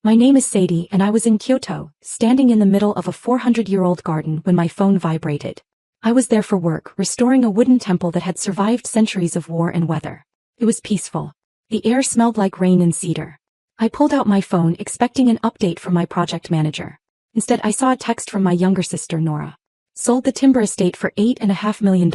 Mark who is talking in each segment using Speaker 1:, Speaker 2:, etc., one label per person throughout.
Speaker 1: My name is Sadie and I was in Kyoto, standing in the middle of a 400-year-old garden when my phone vibrated. I was there for work, restoring a wooden temple that had survived centuries of war and weather. It was peaceful. The air smelled like rain and cedar. I pulled out my phone expecting an update from my project manager. Instead, I saw a text from my younger sister Nora. Sold the timber estate for $8.5 million.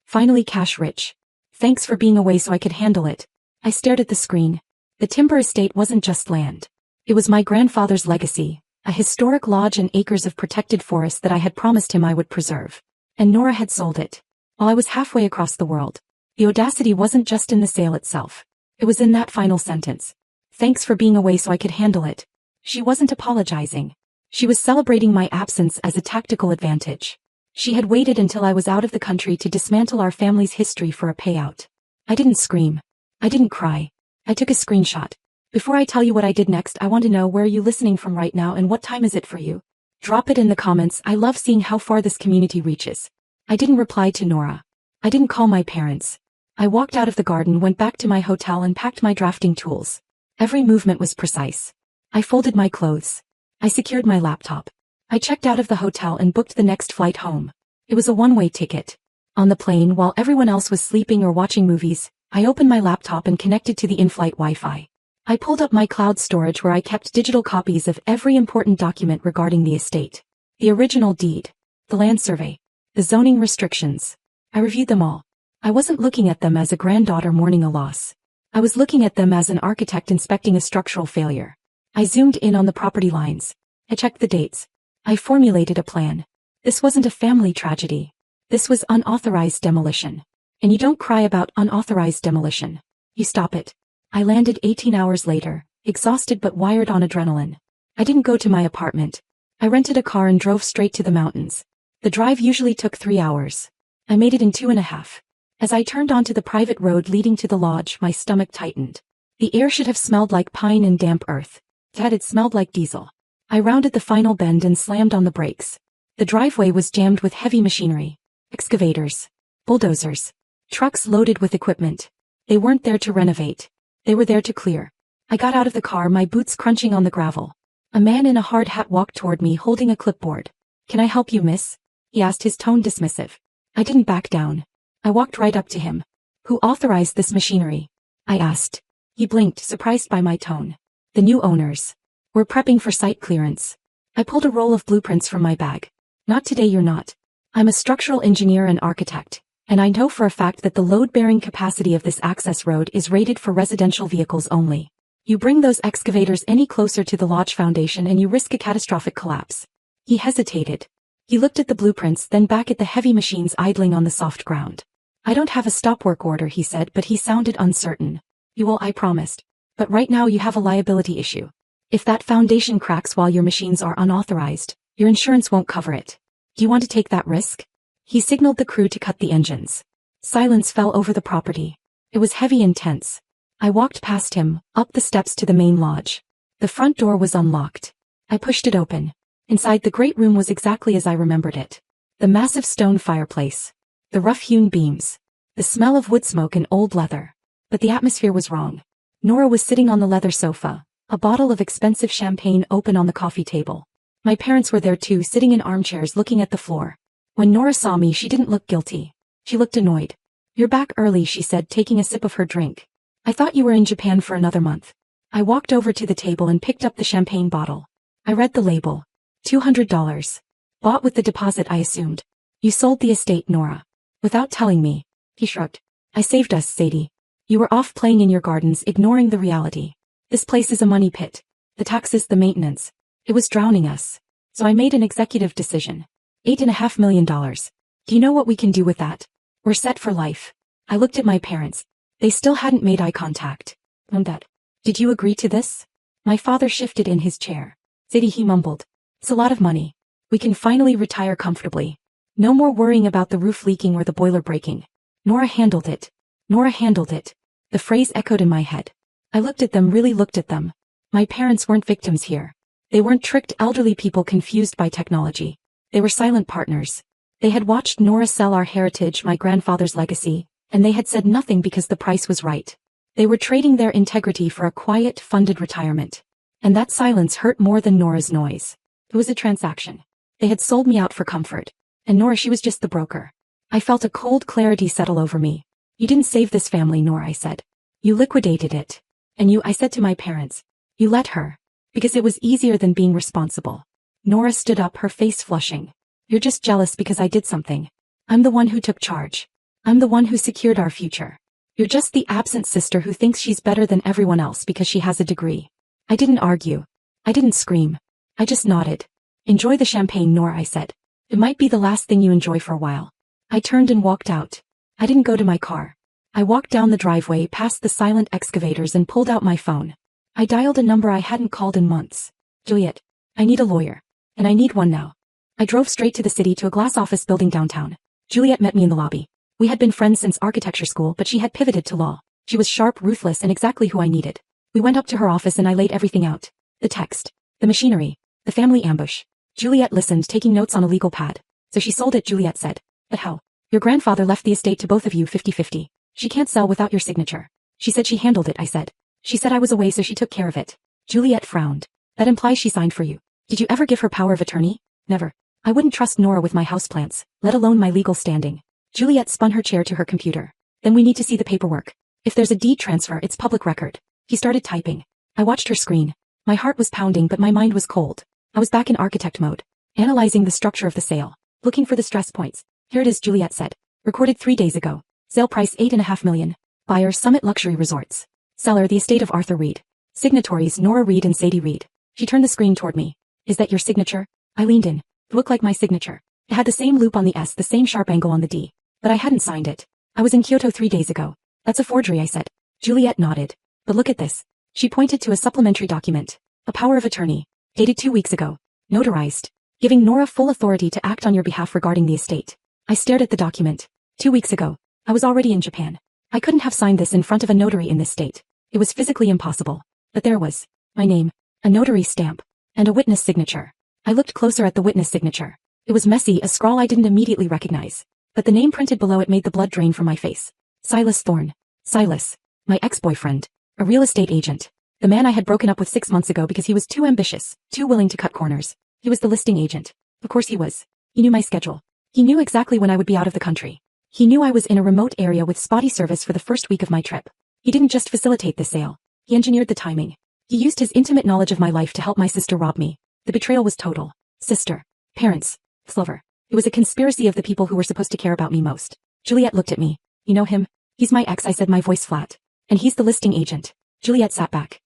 Speaker 1: Finally cash rich. Thanks for being away so I could handle it. I stared at the screen. The timber estate wasn't just land. It was my grandfather's legacy, a historic lodge and acres of protected forest that I had promised him I would preserve. And Nora had sold it. While I was halfway across the world. The audacity wasn't just in the sale itself. It was in that final sentence. Thanks for being away so I could handle it. She wasn't apologizing. She was celebrating my absence as a tactical advantage. She had waited until I was out of the country to dismantle our family's history for a payout. I didn't scream. I didn't cry. I took a screenshot. Before I tell you what I did next, I want to know where are you listening from right now and what time is it for you? Drop it in the comments. I love seeing how far this community reaches. I didn't reply to Nora. I didn't call my parents. I walked out of the garden, went back to my hotel and packed my drafting tools. Every movement was precise. I folded my clothes. I secured my laptop. I checked out of the hotel and booked the next flight home. It was a one-way ticket. On the plane, while everyone else was sleeping or watching movies, I opened my laptop and connected to the in-flight Wi-Fi. I pulled up my cloud storage where I kept digital copies of every important document regarding the estate. The original deed, the land survey, the zoning restrictions. I reviewed them all. I wasn't looking at them as a granddaughter mourning a loss. I was looking at them as an architect inspecting a structural failure. I zoomed in on the property lines. I checked the dates. I formulated a plan. This wasn't a family tragedy. This was unauthorized demolition. And you don't cry about unauthorized demolition. You stop it. I landed 18 hours later, exhausted but wired on adrenaline. I didn't go to my apartment. I rented a car and drove straight to the mountains. The drive usually took 3 hours. I made it in 2.5. As I turned onto the private road leading to the lodge, my stomach tightened. The air should have smelled like pine and damp earth. Instead, it smelled like diesel. I rounded the final bend and slammed on the brakes. The driveway was jammed with heavy machinery. Excavators. Bulldozers. Trucks loaded with equipment. They weren't there to renovate. They were there to clear. I got out of the car, my boots crunching on the gravel. A man in a hard hat walked toward me holding a clipboard. "Can I help you, miss?" he asked, his tone dismissive. I didn't back down. I walked right up to him. "Who authorized this machinery?" I asked. He blinked, surprised by my tone. "The new owners. We're prepping for site clearance." I pulled a roll of blueprints from my bag. "Not today, you're not. I'm a structural engineer and architect. And I know for a fact that the load-bearing capacity of this access road is rated for residential vehicles only. You bring those excavators any closer to the lodge foundation and you risk a catastrophic collapse." He hesitated. He looked at the blueprints, then back at the heavy machines idling on the soft ground. "I don't have a stop work order," he said, but he sounded uncertain. "You will, I promised. But right now you have a liability issue. If that foundation cracks while your machines are unauthorized, your insurance won't cover it. Do you want to take that risk?" He signaled the crew to cut the engines. Silence fell over the property. It was heavy and tense. I walked past him, up the steps to the main lodge. The front door was unlocked. I pushed it open. Inside, the great room was exactly as I remembered it. The massive stone fireplace. The rough-hewn beams. The smell of wood smoke and old leather. But the atmosphere was wrong. Nora was sitting on the leather sofa, a bottle of expensive champagne open on the coffee table. My parents were there too, sitting in armchairs looking at the floor. When Nora saw me, she didn't look guilty. She looked annoyed. "You're back early," she said, taking a sip of her drink. "I thought you were in Japan for another month." I walked over to the table and picked up the champagne bottle. I read the label. $200. Bought with the deposit, I assumed. "You sold the estate, Nora." "Without telling me." He shrugged. "I saved us, Sadie. You were off playing in your gardens, ignoring the reality. This place is a money pit. The taxes, the maintenance. It was drowning us. So I made an executive decision. $8.5 million. Do you know what we can do with that? We're set for life." I looked at my parents. They still hadn't made eye contact. "Dad, did you agree to this?" My father shifted in his chair. "Sadie," he mumbled. "It's a lot of money. We can finally retire comfortably. No more worrying about the roof leaking or the boiler breaking. Nora handled it. Nora handled it." The phrase echoed in my head. I looked at them, really looked at them. My parents weren't victims here. They weren't tricked elderly people confused by technology. They were silent partners. They had watched Nora sell our heritage, my grandfather's legacy, and they had said nothing because the price was right. They were trading their integrity for a quiet, funded retirement. And that silence hurt more than Nora's noise. It was a transaction. They had sold me out for comfort. And Nora, she was just the broker. I felt a cold clarity settle over me. You didn't save this family, Nora, I said. You liquidated it. And I said to my parents, you let her. Because it was easier than being responsible. Nora stood up, her face flushing. You're just jealous because I did something. I'm the one who took charge. I'm the one who secured our future. You're just the absent sister who thinks she's better than everyone else because she has a degree. I didn't argue. I didn't scream. I just nodded. Enjoy the champagne, Nora, I said. It might be the last thing you enjoy for a while. I turned and walked out. I didn't go to my car. I walked down the driveway past the silent excavators and pulled out my phone. I dialed a number I hadn't called in months. Juliet, I need a lawyer. And I need one now. I drove straight to the city to a glass office building downtown. Juliet met me in the lobby. We had been friends since architecture school, but she had pivoted to law. She was sharp, ruthless, and exactly who I needed. We went up to her office and I laid everything out. The text, the machinery, the family ambush. Juliet listened, taking notes on a legal pad. So she sold it, Juliet said. But how? Your grandfather left the estate to both of you 50-50. She can't sell without your signature. She said she handled it, I said. She said I was away, so she took care of it. Juliet frowned. That implies she signed for you. Did you ever give her power of attorney? Never. I wouldn't trust Nora with my houseplants, let alone my legal standing. Juliet spun her chair to her computer. Then we need to see the paperwork. If there's a deed transfer, it's public record. He started typing. I watched her screen. My heart was pounding, but my mind was cold. I was back in architect mode, analyzing the structure of the sale, looking for the stress points. Here it is, Juliet said. Recorded 3 days ago. Sale price $8.5 million. Buyer Summit Luxury Resorts. Seller the estate of Arthur Reed. Signatories Nora Reed and Sadie Reed. She turned the screen toward me. Is that your signature? I leaned in. It looked like my signature. It had the same loop on the S, the same sharp angle on the D. But I hadn't signed it. I was in Kyoto 3 days ago. That's a forgery, I said. Juliet nodded. But look at this. She pointed to a supplementary document. A power of attorney. Dated 2 weeks ago. Notarized. Giving Nora full authority to act on your behalf regarding the estate. I stared at the document. 2 weeks ago. I was already in Japan. I couldn't have signed this in front of a notary in this state. It was physically impossible. But there was. My name. A notary stamp. And a witness signature. I looked closer at the witness signature. It was messy, a scrawl I didn't immediately recognize. But the name printed below it made the blood drain from my face. Silas Thorne. Silas. My ex-boyfriend. A real estate agent. The man I had broken up with 6 months ago because he was too ambitious, too willing to cut corners. He was the listing agent. Of course he was. He knew my schedule. He knew exactly when I would be out of the country. He knew I was in a remote area with spotty service for the first week of my trip. He didn't just facilitate the sale. He engineered the timing. He used his intimate knowledge of my life to help my sister rob me. The betrayal was total. Sister. Parents. Slover. It was a conspiracy of the people who were supposed to care about me most. Juliet looked at me. You know him? He's my ex, I said, my voice flat. And he's the listing agent. Juliet sat back.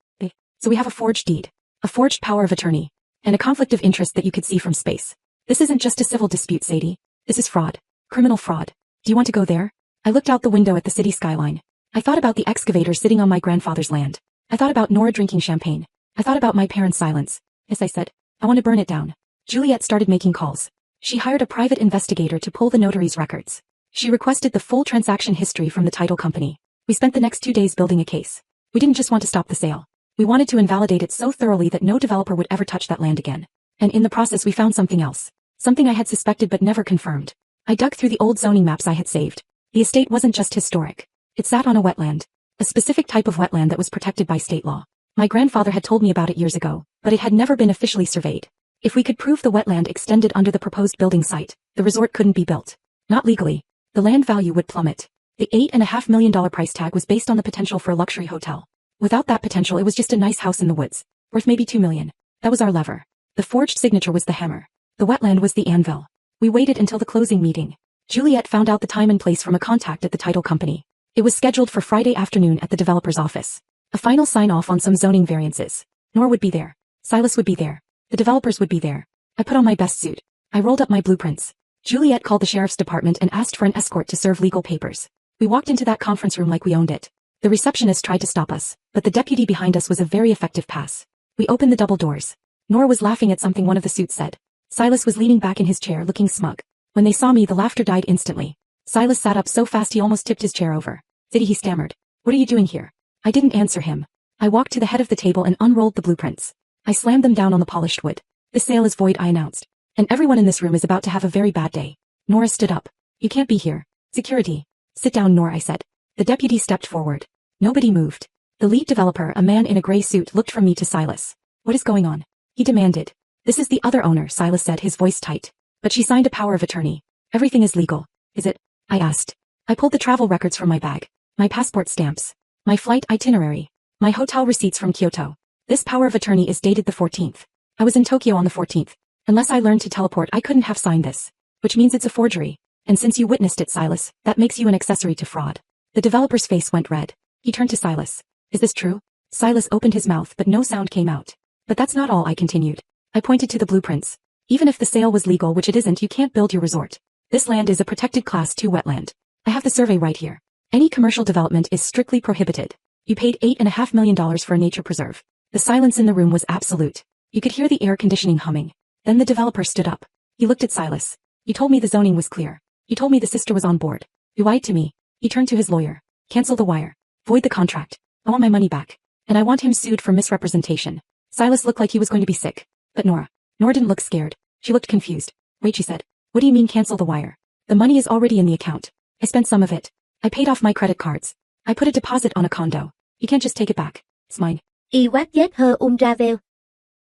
Speaker 1: So we have a forged deed. A forged power of attorney. And a conflict of interest that you could see from space. This isn't just a civil dispute, Sadie. This is fraud. Criminal fraud. Do you want to go there? I looked out the window at the city skyline. I thought about the excavator sitting on my grandfather's land. I thought about Nora drinking champagne. I thought about my parents' silence. Yes, I said. I want to burn it down. Juliet started making calls. She hired a private investigator to pull the notary's records. She requested the full transaction history from the title company. We spent the next 2 days building a case. We didn't just want to stop the sale. We wanted to invalidate it so thoroughly that no developer would ever touch that land again. And in the process we found something else. Something I had suspected but never confirmed. I dug through the old zoning maps I had saved. The estate wasn't just historic. It sat on a wetland. A specific type of wetland that was protected by state law. My grandfather had told me about it years ago, but it had never been officially surveyed. If we could prove the wetland extended under the proposed building site, the resort couldn't be built. Not legally. The land value would plummet. The $8.5 million price tag was based on the potential for a luxury hotel. Without that potential, it was just a nice house in the woods, worth maybe $2 million. That was our lever. The forged signature was the hammer. The wetland was the anvil. We waited until the closing meeting. Juliet found out the time and place from a contact at the title company. It was scheduled for Friday afternoon at the developer's office. A final sign-off on some zoning variances. Nora would be there. Silas would be there. The developers would be there. I put on my best suit. I rolled up my blueprints. Juliet called the sheriff's department and asked for an escort to serve legal papers. We walked into that conference room like we owned it. The receptionist tried to stop us, but the deputy behind us was a very effective pass. We opened the double doors. Nora was laughing at something one of the suits said. Silas was leaning back in his chair looking smug. When they saw me, the laughter died instantly. Silas sat up so fast he almost tipped his chair over. Diddy, he stammered. What are you doing here? I didn't answer him. I walked to the head of the table and unrolled the blueprints. I slammed them down on the polished wood. The sale is void, I announced. And everyone in this room is about to have a very bad day. Nora stood up. You can't be here. Security. Sit down, Nora, I said. The deputy stepped forward. Nobody moved. The lead developer, a man in a gray suit, looked from me to Silas. What is going on? He demanded. This is the other owner, Silas said, his voice tight. But she signed a power of attorney. Everything is legal, is it? I asked. I pulled the travel records from my bag. My passport stamps. My flight itinerary. My hotel receipts from Kyoto. This power of attorney is dated the 14th. I was in Tokyo on the 14th. Unless I learned to teleport, I couldn't have signed this. Which means it's a forgery. And since you witnessed it, Silas, that makes you an accessory to fraud. The developer's face went red. He turned to Silas. Is this true? Silas opened his mouth but no sound came out. But that's not all, I continued. I pointed to the blueprints. Even if the sale was legal, which it isn't, you can't build your resort. This land is a protected Class 2 wetland. I have the survey right here. Any commercial development is strictly prohibited. You paid $8.5 million for a nature preserve. The silence in the room was absolute. You could hear the air conditioning humming. Then the developer stood up. He looked at Silas. You told me the zoning was clear. You told me the sister was on board. You lied to me. He turned to his lawyer. Cancel the wire. Void the contract. I want my money back. And I want him sued for misrepresentation. Silas looked like he was going to be sick. But Nora didn't look scared. She looked confused. Wait, she said. What do you mean cancel the wire? The money is already in the account. I spent some of it. I paid off my credit cards. I put a deposit on a condo. You can't just take it back. It's mine.
Speaker 2: What yet her unravel.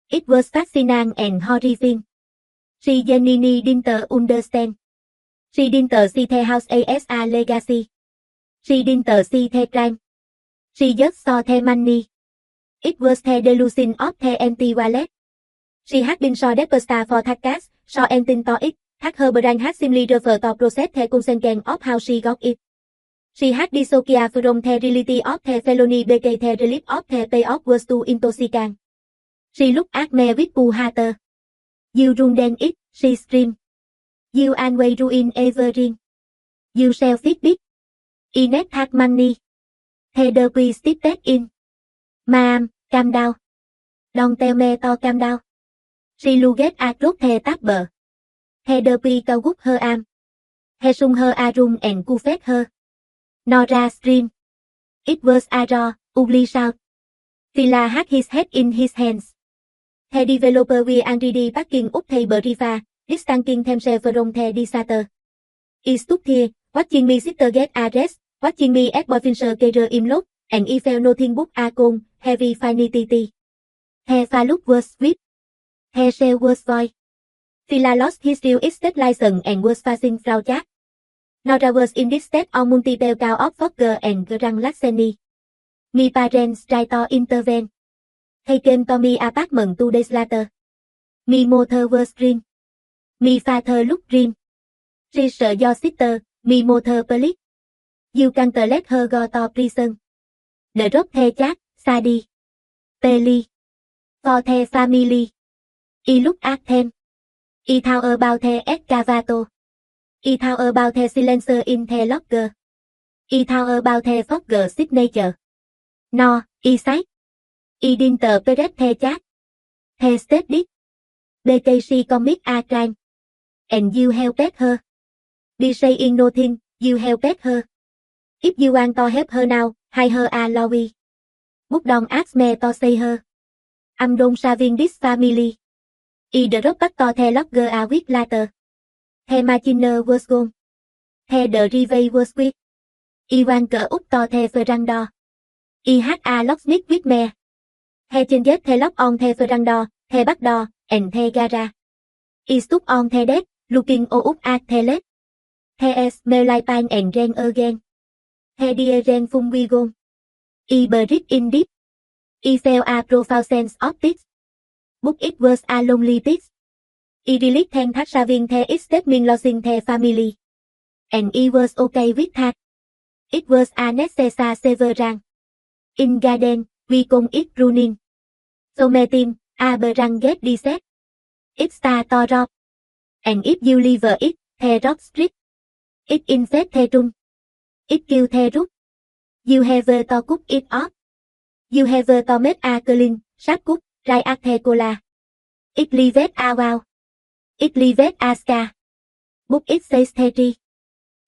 Speaker 2: It was fascinating and horrifying. She genuinely didn't understand. She didn't see the house as a legacy. She didn't see the crime. She just saw the money. It was the delusion of the empty wallet. She had been so desperate for that cash, so empty to it, that her brain had simply refused to process the consequence of how she got it. She had dissociated from the reality of the felony because the relief of the payoff was too intoxicating. She looked at me with full hatred. You ruined it, she screamed. You always ruin everything. You selfish bitch. Ines had money. The queen stepped in. Ma'am, calm down. Don't tell me to calm down. She looked at the table. The queen caught her arm. He sung her a room and cuffed her. Nora screamed. It was a raw, ugly shout. Phila had his head in his hands. The developer was already backing up the brief, distancing himself from the disaster. He stood there, watching me sister get arrested, watching me as boyfriend career in love, and he felt nothing but a cold, heavy finality. The look was sweet. The shell was void. Phila lost his real estate license and was facing fraud charge. Nora was in this state on multiple counts of forgery and grand larceny. My parents tried to intervene. They came to my apartment 2 days later. My mother was screaming. My father looked grim. Research your sister, my mother please. You can't let her go to prison. Drop the charge, Sadie. Pelly. For the family. He looked at them. He thought about the excavator. He thought about the silencer in the locker. He thought about the forger signature. No, he said. He didn't interpret the chat. The state did. Because she commit a crime. And you helped her. Be saying nothing, you helped her. If you want to help her now, hire her a lawyer. But don't ask me to say her. I'm not saving this family. He dropped back to the locker a week later. The machine was gone. The delivery was quick. He went up to the veranda. He had a locksmith with me. He changed the lock on the veranda, the back door, and the garage. He stood on the deck, looking up at the lake. The smell like pine and rain again. The dear rain from we gone. He breathed in deep. He felt a profound sense of peace. But it was a lonely peace. He really thanked that saving the estate meant losing the family. And he was okay with that. It was a necessary severance. In garden, we call it pruning. So metin, a branch get reset. It start to rot. And if you leave it, the rot split. It infect the trunk. It kill the root. You have to cut it off. You have to make a clean, sharp cut, right at the cola. It leaves a wow. It leaves a scar. But it says the tree.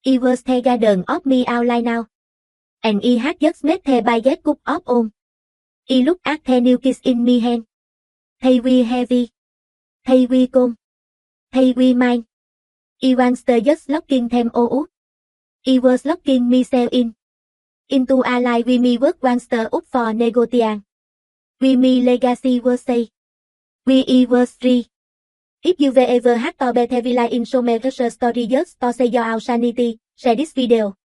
Speaker 2: It was the garden of me outline now. And he had just made the baguette cup of on. He looked at the new kiss in me hand. They we heavy. They we cold. They we mine. He wants to just locking them all up. He was locking myself in. Into a life with me work wants to up for negotiation. With me legacy was say. We were three. If you ever had to betrayal in so many story just to say your sanity, share this video.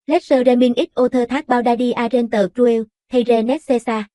Speaker 2: Let's remind it author thác bao daddy arenter cruel, thầy Renet Cesa.